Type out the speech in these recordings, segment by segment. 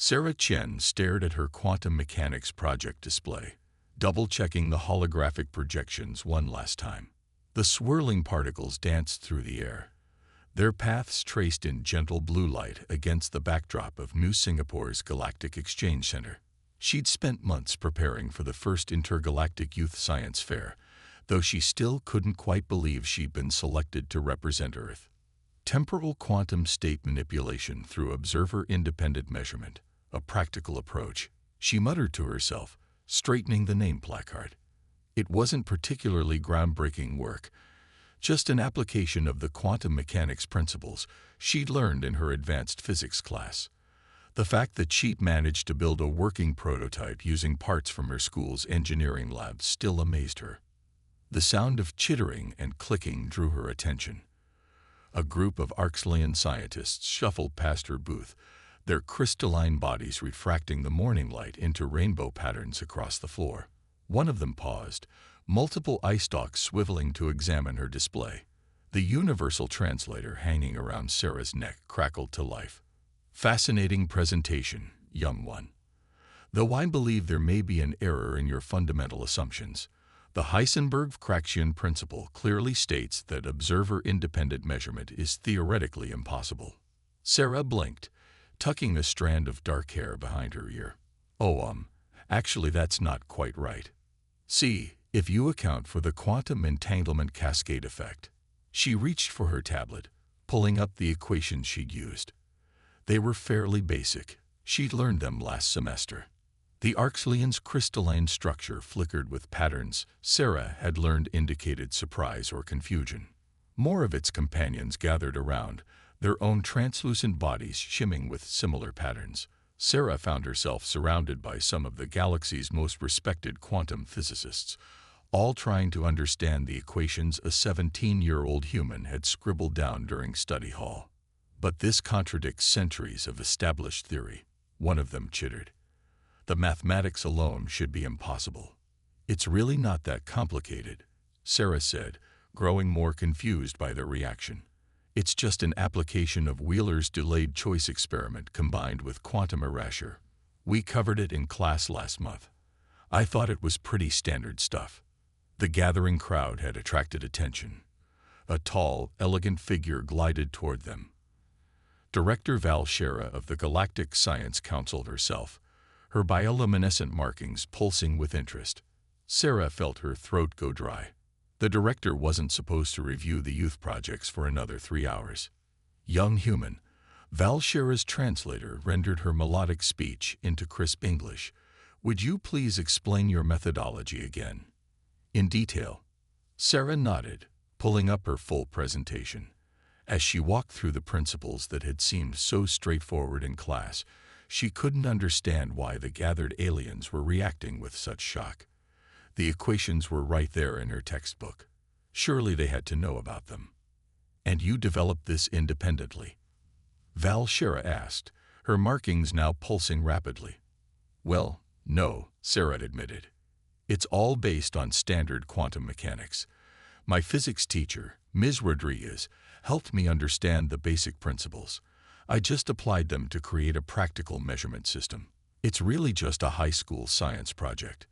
Sarah Chen stared at her quantum mechanics project display, double-checking the holographic projections one last time. The swirling particles danced through the air, their paths traced in gentle blue light against the backdrop of New Singapore's Galactic Exchange Center. She'd spent months preparing for the first intergalactic youth science fair, though she still couldn't quite believe she'd been selected to represent Earth. Temporal quantum state manipulation through observer-independent measurement, a practical approach, she muttered to herself, straightening the name placard. It wasn't particularly groundbreaking work, just an application of the quantum mechanics principles she'd learned in her advanced physics class. The fact that she'd managed to build a working prototype using parts from her school's engineering lab still amazed her. The sound of chittering and clicking drew her attention. A group of Arxlian scientists shuffled past her booth, their crystalline bodies refracting the morning light into rainbow patterns across the floor. One of them paused, multiple eye stalks swiveling to examine her display. The universal translator hanging around Sarah's neck crackled to life. "Fascinating presentation, young one. Though I believe there may be an error in your fundamental assumptions. The Heisenberg-Craxian principle clearly states that observer-independent measurement is theoretically impossible." Sarah blinked, tucking a strand of dark hair behind her ear. Actually that's not quite right. See, if you account for the quantum entanglement cascade effect." She reached for her tablet, pulling up the equations she'd used. They were fairly basic. She'd learned them last semester. The Arxlian's crystalline structure flickered with patterns Sarah had learned indicated surprise or confusion. More of its companions gathered around, their own translucent bodies shimming with similar patterns. Sarah found herself surrounded by some of the galaxy's most respected quantum physicists, all trying to understand the equations a 17-year-old human had scribbled down during study hall. "But this contradicts centuries of established theory," one of them chittered. "The mathematics alone should be impossible." "It's really not that complicated," Sarah said, growing more confused by their reaction. "It's just an application of Wheeler's delayed choice experiment combined with quantum erasure. We covered it in class last month. I thought it was pretty standard stuff." The gathering crowd had attracted attention. A tall, elegant figure glided toward them. Director Val Shera of the Galactic Science Council herself, her bioluminescent markings pulsing with interest. Sarah felt her throat go dry. The director wasn't supposed to review the youth projects for another 3 hours. "Young human," Val Shera's translator rendered her melodic speech into crisp English. "Would you please explain your methodology again? In detail." Sarah nodded, pulling up her full presentation. As she walked through the principles that had seemed so straightforward in class, she couldn't understand why the gathered aliens were reacting with such shock. The equations were right there in her textbook. Surely they had to know about them. "And you developed this independently?" Val Shera asked, her markings now pulsing rapidly. "Well, no," Sarah admitted. "It's all based on standard quantum mechanics. My physics teacher, Ms. Rodriguez, helped me understand the basic principles. I just applied them to create a practical measurement system. It's really just a high school science project."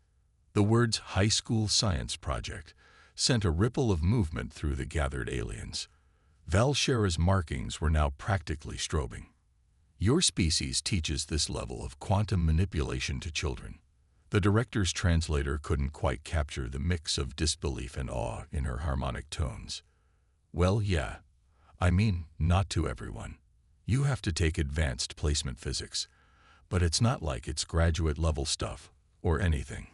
The words "high school science project" sent a ripple of movement through the gathered aliens. Val Shera's markings were now practically strobing. "Your species teaches this level of quantum manipulation to children." The director's translator couldn't quite capture the mix of disbelief and awe in her harmonic tones. "Well, yeah. I mean, not to everyone. You have to take advanced placement physics, but it's not like it's graduate-level stuff or anything."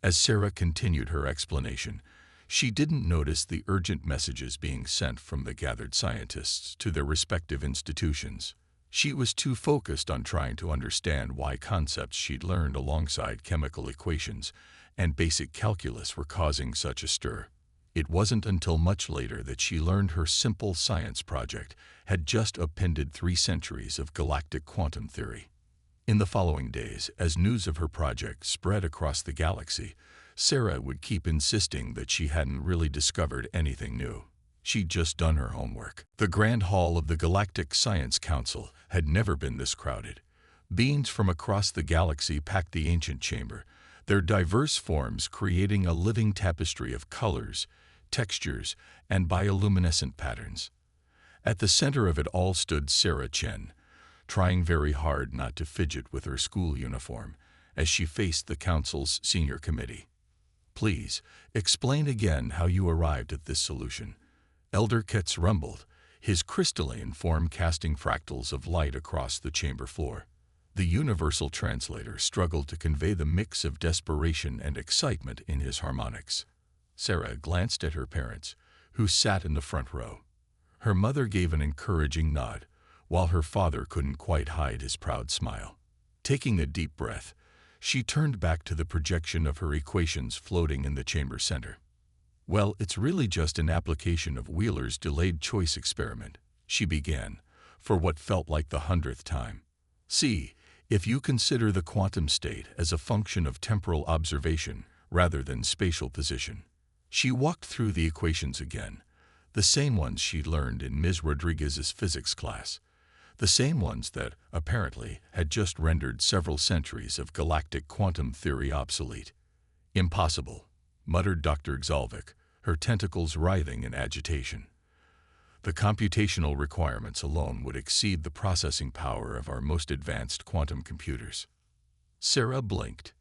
As Sarah continued her explanation, she didn't notice the urgent messages being sent from the gathered scientists to their respective institutions. She was too focused on trying to understand why concepts she'd learned alongside chemical equations and basic calculus were causing such a stir. It wasn't until much later that she learned her simple science project had just appended 3 centuries of galactic quantum theory. In the following days, as news of her project spread across the galaxy, Sarah would keep insisting that she hadn't really discovered anything new. She'd just done her homework. The Grand Hall of the Galactic Science Council had never been this crowded. Beings from across the galaxy packed the ancient chamber, their diverse forms creating a living tapestry of colors, textures, and bioluminescent patterns. At the center of it all stood Sarah Chen, trying very hard not to fidget with her school uniform as she faced the council's senior committee. "Please, explain again how you arrived at this solution," Elder Ketz rumbled, his crystalline form casting fractals of light across the chamber floor. The universal translator struggled to convey the mix of desperation and excitement in his harmonics. Sarah glanced at her parents, who sat in the front row. Her mother gave an encouraging nod, while her father couldn't quite hide his proud smile. Taking a deep breath, she turned back to the projection of her equations floating in the chamber center. "Well, it's really just an application of Wheeler's delayed choice experiment," she began, for what felt like the 100th time. "See, if you consider the quantum state as a function of temporal observation rather than spatial position." She walked through the equations again, the same ones she'd learned in Ms. Rodriguez's physics class, the same ones that, apparently, had just rendered several centuries of galactic quantum theory obsolete. "Impossible," muttered Dr. Xalvik, her tentacles writhing in agitation. "The computational requirements alone would exceed the processing power of our most advanced quantum computers." Sarah blinked.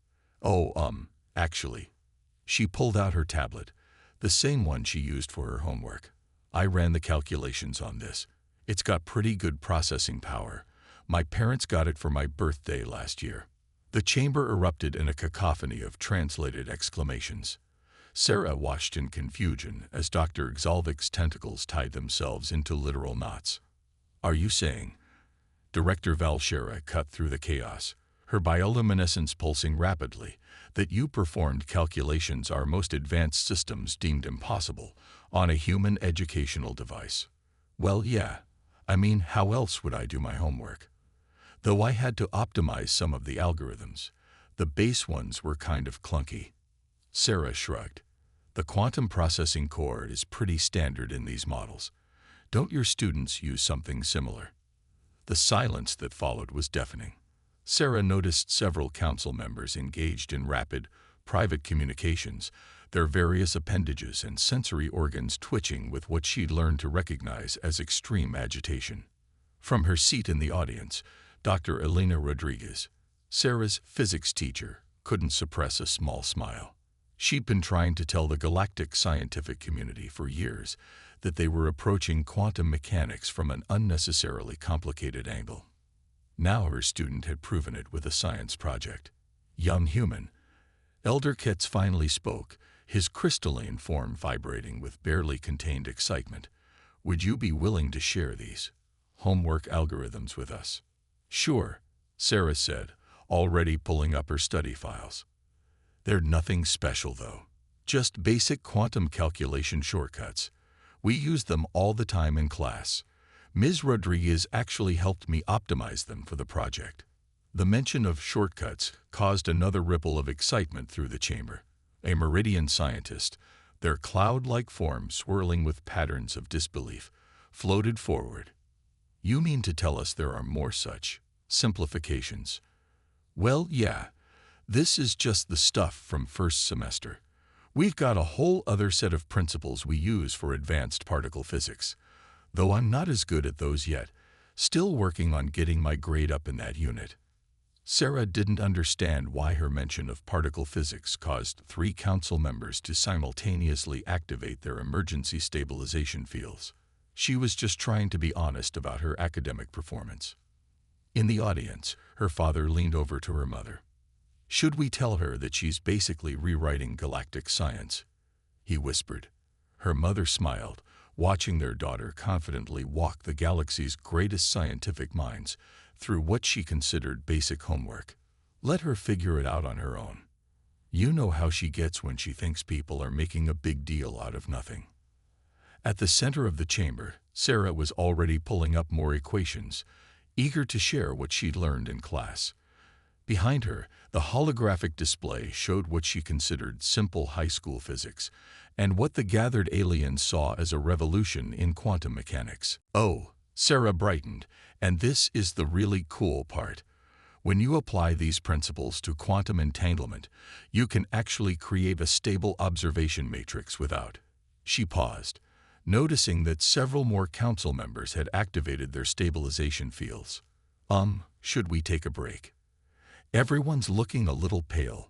Actually." She pulled out her tablet, the same one she used for her homework. "I ran the calculations on this. It's got pretty good processing power. My parents got it for my birthday last year." The chamber erupted in a cacophony of translated exclamations. Sarah watched in confusion as Dr. Xalvik's tentacles tied themselves into literal knots. "Are you saying?" Director Valshera cut through the chaos, her bioluminescence pulsing rapidly, "that you performed calculations our most advanced systems deemed impossible on a human educational device?" "Well, yeah. I mean, how else would I do my homework? Though I had to optimize some of the algorithms. The base ones were kind of clunky." Sarah shrugged. "The quantum processing core is pretty standard in these models. Don't your students use something similar?" The silence that followed was deafening. Sarah noticed several council members engaged in rapid, private communications, their various appendages and sensory organs twitching with what she'd learned to recognize as extreme agitation. From her seat in the audience, Dr. Elena Rodriguez, Sarah's physics teacher, couldn't suppress a small smile. She'd been trying to tell the galactic scientific community for years that they were approaching quantum mechanics from an unnecessarily complicated angle. Now her student had proven it with a science project. "Young human," Elder Ketz finally spoke, his crystalline form vibrating with barely contained excitement, "would you be willing to share these homework algorithms with us?" "Sure," Sarah said, already pulling up her study files. "They're nothing special, though. Just basic quantum calculation shortcuts. We use them all the time in class. Ms. Rodriguez actually helped me optimize them for the project." The mention of shortcuts caused another ripple of excitement through the chamber. A Meridian scientist, their cloud-like form swirling with patterns of disbelief, floated forward. "You mean to tell us there are more such simplifications?" "Well, yeah. This is just the stuff from first semester. We've got a whole other set of principles we use for advanced particle physics, though I'm not as good at those yet, still working on getting my grade up in that unit." Sarah didn't understand why her mention of particle physics caused 3 council members to simultaneously activate their emergency stabilization fields. She was just trying to be honest about her academic performance. In the audience, her father leaned over to her mother. "Should we tell her that she's basically rewriting galactic science?" he whispered. Her mother smiled, watching their daughter confidently walk the galaxy's greatest scientific minds through what she considered basic homework. "Let her figure it out on her own. You know how she gets when she thinks people are making a big deal out of nothing." At the center of the chamber, Sarah was already pulling up more equations, eager to share what she'd learned in class. Behind her, the holographic display showed what she considered simple high school physics, and what the gathered aliens saw as a revolution in quantum mechanics. "Oh," Sarah brightened, "and this is the really cool part. When you apply these principles to quantum entanglement, you can actually create a stable observation matrix without. She paused, noticing that several more council members had activated their stabilization fields. Should we take a break? Everyone's looking a little pale.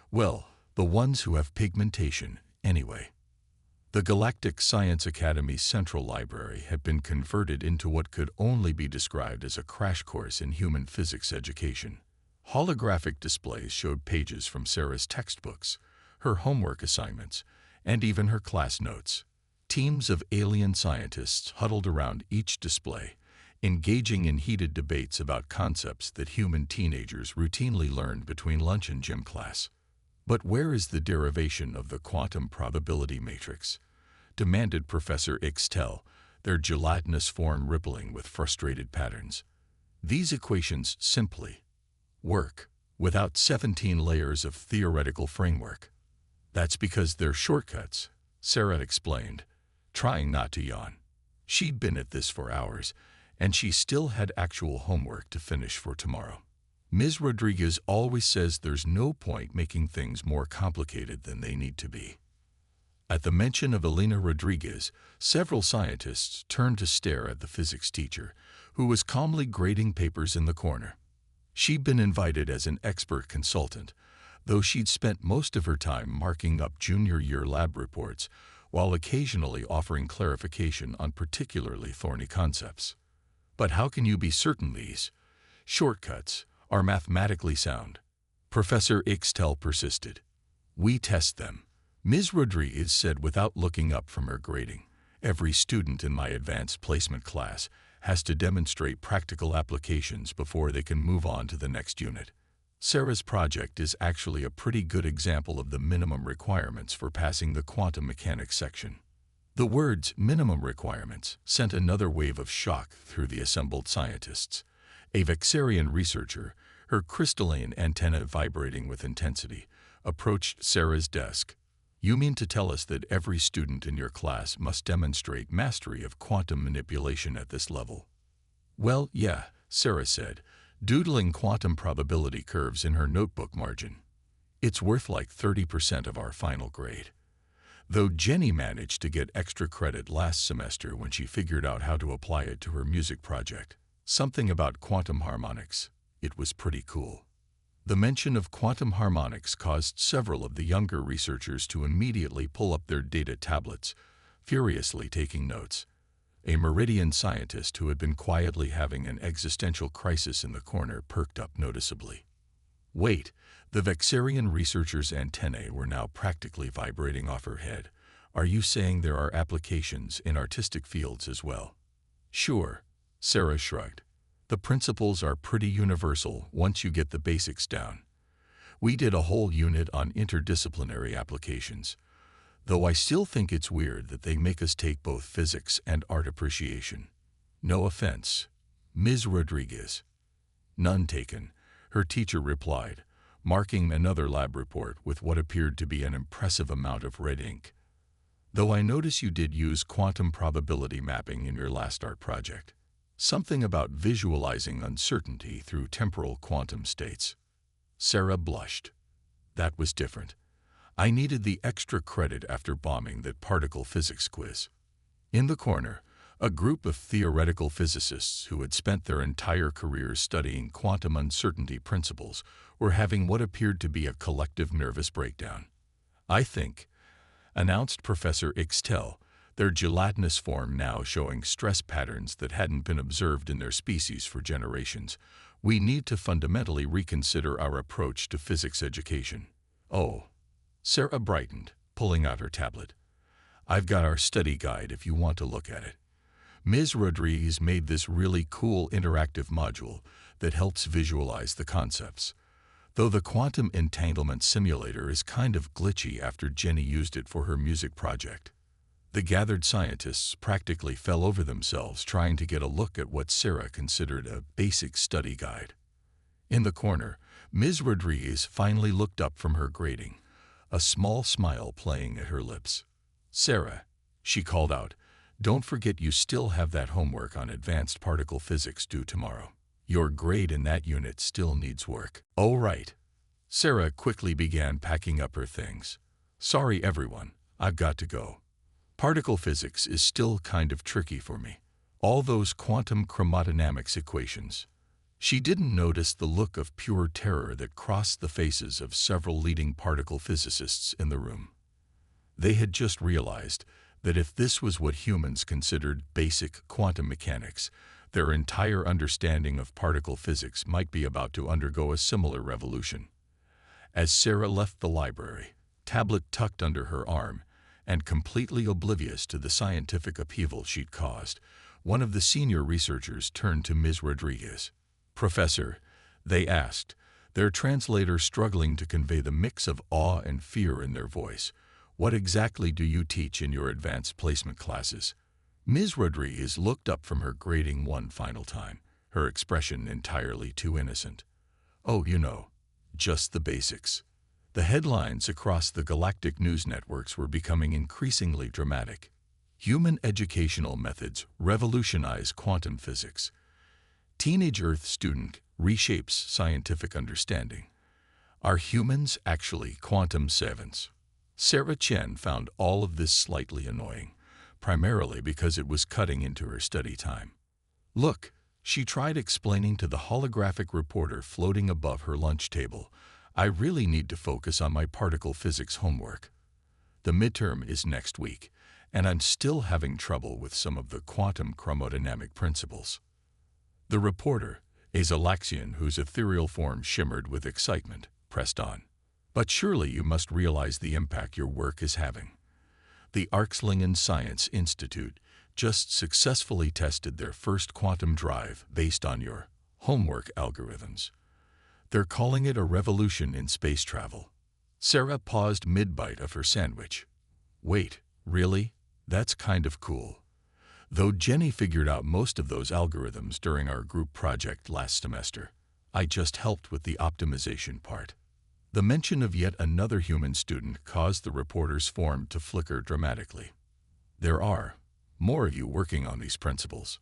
Well, the ones who have pigmentation, anyway. The Galactic Science Academy's Central Library had been converted into what could only be described as a crash course in human physics education. Holographic displays showed pages from Sarah's textbooks, her homework assignments, and even her class notes. Teams of alien scientists huddled around each display, engaging in heated debates about concepts that human teenagers routinely learned between lunch and gym class. But where is the derivation of the quantum probability matrix? Demanded Professor Ixtel, their gelatinous form rippling with frustrated patterns. These equations simply work without 17 layers of theoretical framework. That's because they're shortcuts, Sarah explained, trying not to yawn. She'd been at this for hours, and she still had actual homework to finish for tomorrow. Ms. Rodriguez always says there's no point making things more complicated than they need to be. At the mention of Elena Rodriguez, several scientists turned to stare at the physics teacher, who was calmly grading papers in the corner. She'd been invited as an expert consultant, though she'd spent most of her time marking up junior year lab reports, while occasionally offering clarification on particularly thorny concepts. But how can you be certain these shortcuts are mathematically sound? Professor Ixtel persisted. We test them, Ms. Rodriguez said without looking up from her grading. Every student in my advanced placement class has to demonstrate practical applications before they can move on to the next unit. Sarah's project is actually a pretty good example of the minimum requirements for passing the quantum mechanics section. The words minimum requirements sent another wave of shock through the assembled scientists. A Vexarian researcher, her crystalline antenna vibrating with intensity, approached Sarah's desk. You mean to tell us that every student in your class must demonstrate mastery of quantum manipulation at this level? Well, yeah, Sarah said, doodling quantum probability curves in her notebook margin. It's worth like 30% of our final grade. Though Jenny managed to get extra credit last semester when she figured out how to apply it to her music project. Something about quantum harmonics. It was pretty cool. The mention of quantum harmonics caused several of the younger researchers to immediately pull up their data tablets, furiously taking notes. A Meridian scientist who had been quietly having an existential crisis in the corner perked up noticeably. Wait, the Vexarian researcher's antennae were now practically vibrating off her head. Are you saying there are applications in artistic fields as well? Sure, Sarah shrugged. The principles are pretty universal once you get the basics down. We did a whole unit on interdisciplinary applications, though I still think it's weird that they make us take both physics and art appreciation. No offense, Ms. Rodriguez. None taken, her teacher replied, marking another lab report with what appeared to be an impressive amount of red ink. Though I notice you did use quantum probability mapping in your last art project. Something about visualizing uncertainty through temporal quantum states. Sarah blushed. That was different. I needed the extra credit after bombing that particle physics quiz. In the corner, a group of theoretical physicists who had spent their entire careers studying quantum uncertainty principles were having what appeared to be a collective nervous breakdown. I think, announced Professor Ixtel, their gelatinous form now showing stress patterns that hadn't been observed in their species for generations, we need to fundamentally reconsider our approach to physics education. Oh, Sarah brightened, pulling out her tablet. I've got our study guide if you want to look at it. Ms. Rodriguez made this really cool interactive module that helps visualize the concepts. Though the quantum entanglement simulator is kind of glitchy after Jenny used it for her music project. The gathered scientists practically fell over themselves trying to get a look at what Sarah considered a basic study guide. In the corner, Ms. Rodriguez finally looked up from her grading, a small smile playing at her lips. Sarah, she called out, don't forget you still have that homework on advanced particle physics due tomorrow. Your grade in that unit still needs work. Oh, right. Sarah quickly began packing up her things. Sorry, everyone. I've got to go. Particle physics is still kind of tricky for me. All those quantum chromodynamics equations. She didn't notice the look of pure terror that crossed the faces of several leading particle physicists in the room. They had just realized that if this was what humans considered basic quantum mechanics, their entire understanding of particle physics might be about to undergo a similar revolution. As Sarah left the library, tablet tucked under her arm, and completely oblivious to the scientific upheaval she'd caused, one of the senior researchers turned to Ms. Rodriguez. "Professor," they asked, their translator struggling to convey the mix of awe and fear in their voice, "what exactly do you teach in your advanced placement classes?" Ms. Rodriguez looked up from her grading one final time, her expression entirely too innocent. "Oh, just the basics." The headlines across the Galactic news networks were becoming increasingly dramatic. Human educational methods revolutionize quantum physics. Teenage Earth student reshapes scientific understanding. Are humans actually quantum savants? Sarah Chen found all of this slightly annoying, primarily because it was cutting into her study time. "Look," she tried explaining to the holographic reporter floating above her lunch table, "I really need to focus on my particle physics homework. The midterm is next week, and I'm still having trouble with some of the quantum chromodynamic principles." The reporter, a Zalaxian whose ethereal form shimmered with excitement, pressed on. "But surely you must realize the impact your work is having. The Arxlingen Science Institute just successfully tested their first quantum drive based on your homework algorithms. They're calling it a revolution in space travel." Sarah paused mid-bite of her sandwich. "Wait, really? That's kind of cool. Though Jenny figured out most of those algorithms during our group project last semester. I just helped with the optimization part." The mention of yet another human student caused the reporter's form to flicker dramatically. "There are more of you working on these principles."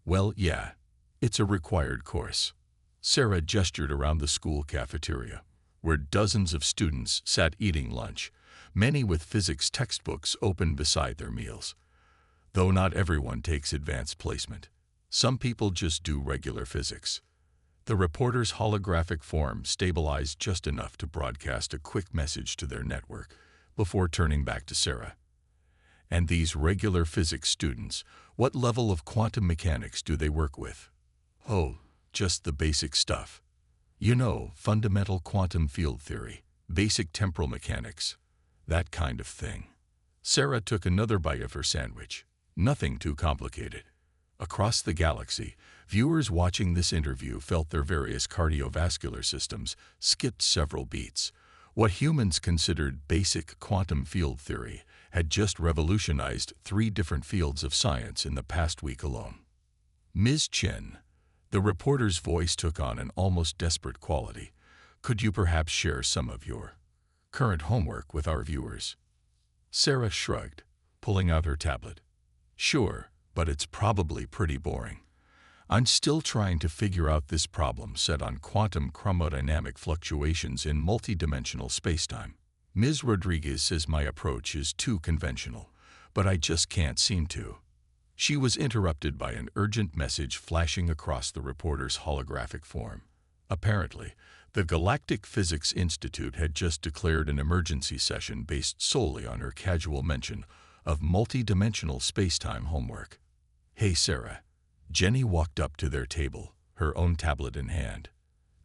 "Well, yeah. It's a required course." Sarah gestured around the school cafeteria, where dozens of students sat eating lunch, many with physics textbooks open beside their meals. Though not everyone takes advanced placement. Some people just do regular physics. The reporter's holographic form stabilized just enough to broadcast a quick message to their network before turning back to Sarah. "And these regular physics students, what level of quantum mechanics do they work with?" "Oh, just the basic stuff. Fundamental quantum field theory, basic temporal mechanics, that kind of thing." Sarah took another bite of her sandwich. Nothing too complicated. Across the galaxy, viewers watching this interview felt their various cardiovascular systems skipped several beats. What humans considered basic quantum field theory had just revolutionized 3 different fields of science in the past week alone. "Ms. Chen," the reporter's voice took on an almost desperate quality, "could you perhaps share some of your current homework with our viewers?" Sarah shrugged, pulling out her tablet. "Sure, but it's probably pretty boring. I'm still trying to figure out this problem set on quantum chromodynamic fluctuations in multidimensional spacetime. Ms. Rodriguez says my approach is too conventional, but I just can't seem to." She was interrupted by an urgent message flashing across the reporter's holographic form. Apparently, the Galactic Physics Institute had just declared an emergency session based solely on her casual mention of multi-dimensional spacetime homework. "Hey, Sarah." Jenny walked up to their table, her own tablet in hand.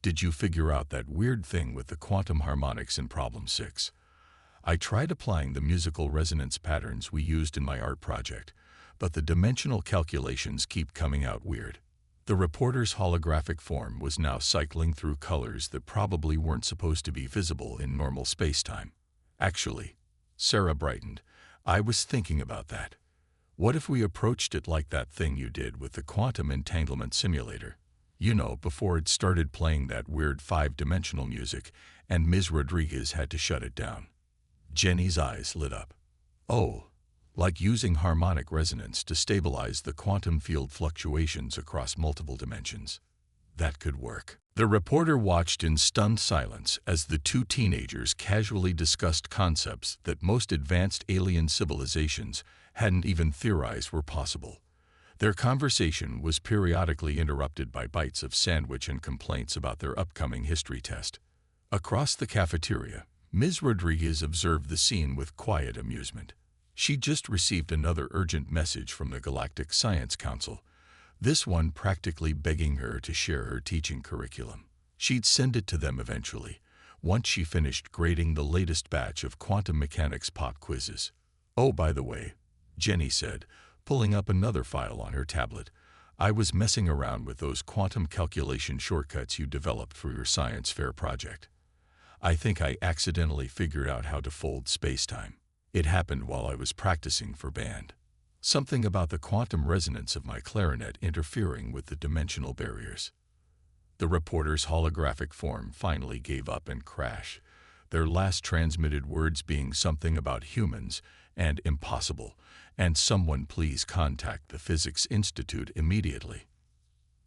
"Did you figure out that weird thing with the quantum harmonics in Problem 6? I tried applying the musical resonance patterns we used in my art project, but the dimensional calculations keep coming out weird." The reporter's holographic form was now cycling through colors that probably weren't supposed to be visible in normal spacetime. "Actually," Sarah brightened, "I was thinking about that. What if we approached it like that thing you did with the quantum entanglement simulator? Before it started playing that weird 5-dimensional music, and Ms. Rodriguez had to shut it down." Jenny's eyes lit up. "Oh, like using harmonic resonance to stabilize the quantum field fluctuations across multiple dimensions." that could work. The reporter watched in stunned silence as the two teenagers casually discussed concepts that most advanced alien civilizations hadn't even theorized were possible. Their conversation was periodically interrupted by bites of sandwich and complaints about their upcoming history test. Across the cafeteria, Ms. Rodriguez observed the scene with quiet amusement. She'd just received another urgent message from the Galactic Science Council, this one practically begging her to share her teaching curriculum. She'd send it to them eventually, once she finished grading the latest batch of quantum mechanics pop quizzes. "Oh, by the way," Jenny said, pulling up another file on her tablet, "I was messing around with those quantum calculation shortcuts you developed for your science fair project. I think I accidentally figured out how to fold spacetime. It happened while I was practicing for band. Something about the quantum resonance of my clarinet interfering with the dimensional barriers." The reporter's holographic form finally gave up and crashed, their last transmitted words being something about humans and impossible, and "Someone please contact the Physics Institute immediately."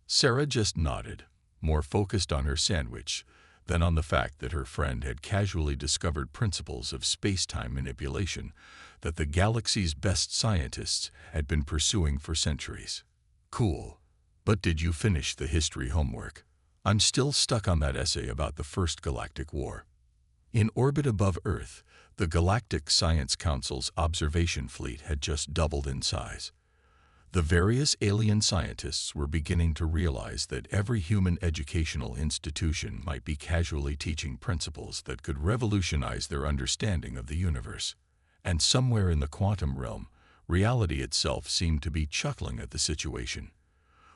Sarah just nodded, more focused on her sandwich than on the fact that her friend had casually discovered principles of space-time manipulation that the galaxy's best scientists had been pursuing for centuries. "Cool. But did you finish the history homework? I'm still stuck on that essay about the First Galactic War." In orbit above Earth, the Galactic Science Council's observation fleet had just doubled in size. The various alien scientists were beginning to realize that every human educational institution might be casually teaching principles that could revolutionize their understanding of the universe. And somewhere in the quantum realm, reality itself seemed to be chuckling at the situation.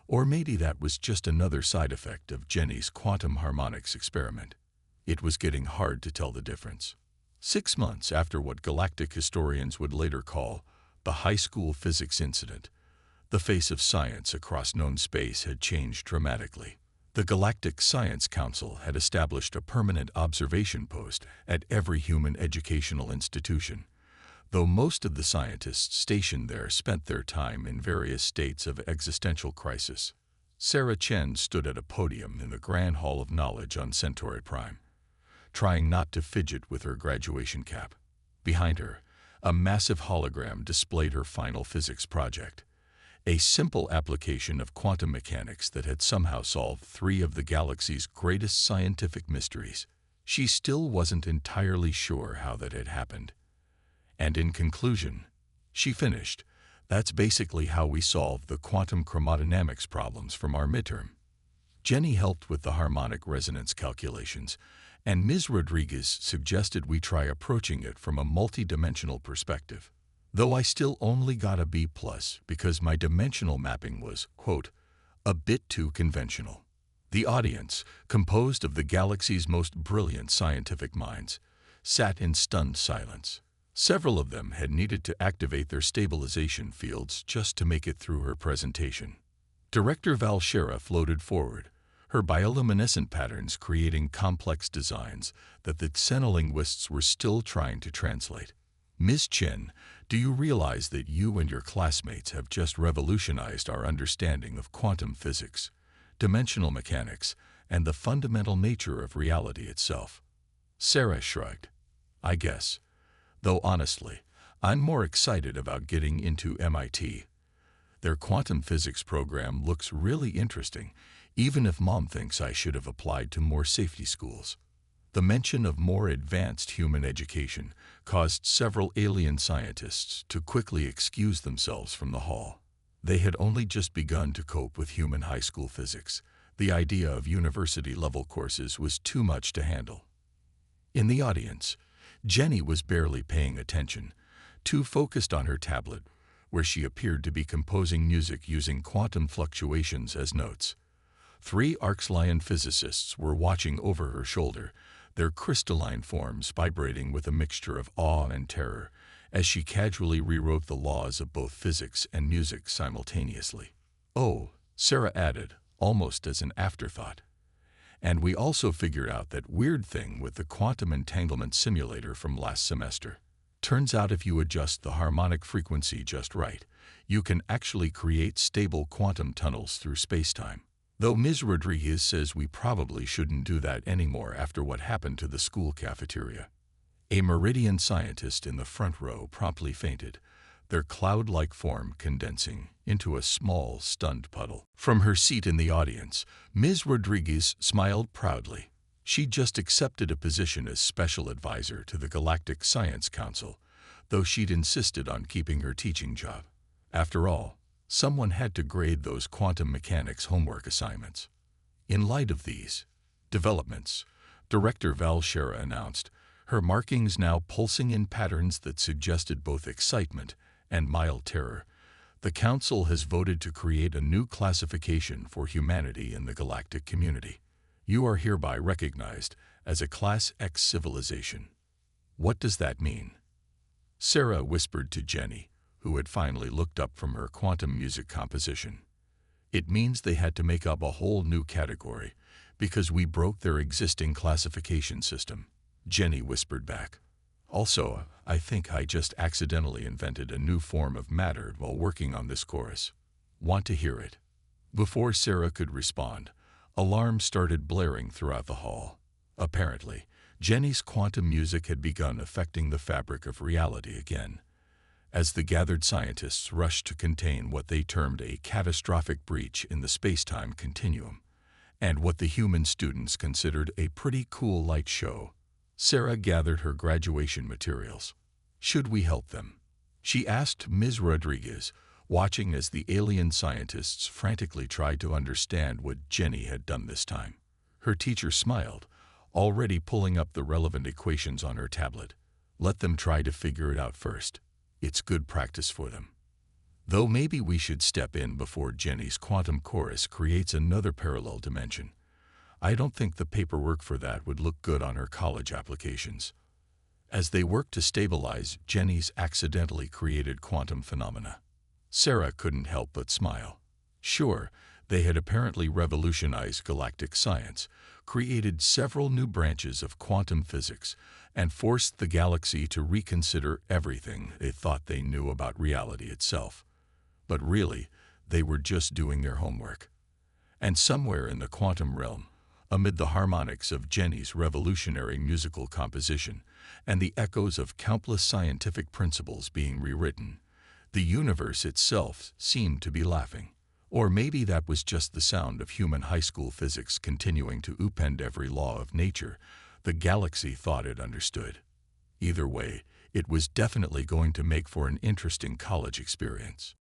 Or maybe that was just another side effect of Jenny's quantum harmonics experiment. It was getting hard to tell the difference. 6 months after what galactic historians would later call the high school physics incident, the face of science across known space had changed dramatically. The Galactic Science Council had established a permanent observation post at every human educational institution, though most of the scientists stationed there spent their time in various states of existential crisis. Sarah Chen stood at a podium in the Grand Hall of Knowledge on Centauri Prime, trying not to fidget with her graduation cap. Behind her, a massive hologram displayed her final physics project, a simple application of quantum mechanics that had somehow solved 3 of the galaxy's greatest scientific mysteries. She still wasn't entirely sure how that had happened. And in conclusion, she finished, "That's basically how we solved the quantum chromodynamics problems from our midterm." Jenny helped with the harmonic resonance calculations, and Ms. Rodriguez suggested we try approaching it from a multidimensional perspective. Though I still only got a B+ because my dimensional mapping was, quote, "a bit too conventional." The audience, composed of the galaxy's most brilliant scientific minds, sat in stunned silence. Several of them had needed to activate their stabilization fields just to make it through her presentation. Director Valshera floated forward, her bioluminescent patterns creating complex designs that the xenolinguists were still trying to translate. "Ms. Chen, do you realize that you and your classmates have just revolutionized our understanding of quantum physics, dimensional mechanics, and the fundamental nature of reality itself?" Sarah shrugged. "I guess. Though honestly, I'm more excited about getting into MIT. Their quantum physics program looks really interesting, even if Mom thinks I should have applied to more safety schools." The mention of more advanced human education caused several alien scientists to quickly excuse themselves from the hall. They had only just begun to cope with human high school physics. The idea of university-level courses was too much to handle. In the audience, Jenny was barely paying attention, too focused on her tablet, where she appeared to be composing music using quantum fluctuations as notes. 3 Arxlian physicists were watching over her shoulder, their crystalline forms vibrating with a mixture of awe and terror, as she casually rewrote the laws of both physics and music simultaneously. "Oh," Sarah added, almost as an afterthought. "And we also figured out that weird thing with the quantum entanglement simulator from last semester. Turns out if you adjust the harmonic frequency just right, you can actually create stable quantum tunnels through spacetime." Though Ms. Rodriguez says we probably shouldn't do that anymore after what happened to the school cafeteria. A Meridian scientist in the front row promptly fainted, their cloud-like form condensing into a small, stunned puddle. From her seat in the audience, Ms. Rodriguez smiled proudly. She'd just accepted a position as special advisor to the Galactic Science Council, though she'd insisted on keeping her teaching job. After all, someone had to grade those quantum mechanics homework assignments. In light of these developments, Director Val Shera announced, her markings now pulsing in patterns that suggested both excitement and mild terror, the Council has voted to create a new classification for humanity in the galactic community. You are hereby recognized as a Class X civilization. What does that mean? Sarah whispered to Jenny, who had finally looked up from her quantum music composition. It means they had to make up a whole new category, because we broke their existing classification system, Jenny whispered back. Also, I think I just accidentally invented a new form of matter while working on this chorus. Want to hear it? Before Sarah could respond, alarms started blaring throughout the hall. Apparently, Jenny's quantum music had begun affecting the fabric of reality again. As the gathered scientists rushed to contain what they termed a catastrophic breach in the space-time continuum, and what the human students considered a pretty cool light show, Sarah gathered her graduation materials. Should we help them? She asked Ms. Rodriguez, watching as the alien scientists frantically tried to understand what Jenny had done this time. Her teacher smiled, already pulling up the relevant equations on her tablet. Let them try to figure it out first. It's good practice for them. Though maybe we should step in before Jenny's quantum chorus creates another parallel dimension. I don't think the paperwork for that would look good on her college applications. As they worked to stabilize Jenny's accidentally created quantum phenomena, Sarah couldn't help but smile. Sure, they had apparently revolutionized galactic science, created several new branches of quantum physics, and forced the galaxy to reconsider everything they thought they knew about reality itself. But really, they were just doing their homework. And somewhere in the quantum realm, amid the harmonics of Jenny's revolutionary musical composition and the echoes of countless scientific principles being rewritten, the universe itself seemed to be laughing. Or maybe that was just the sound of human high school physics continuing to upend every law of nature the galaxy thought it understood. Either way, it was definitely going to make for an interesting college experience.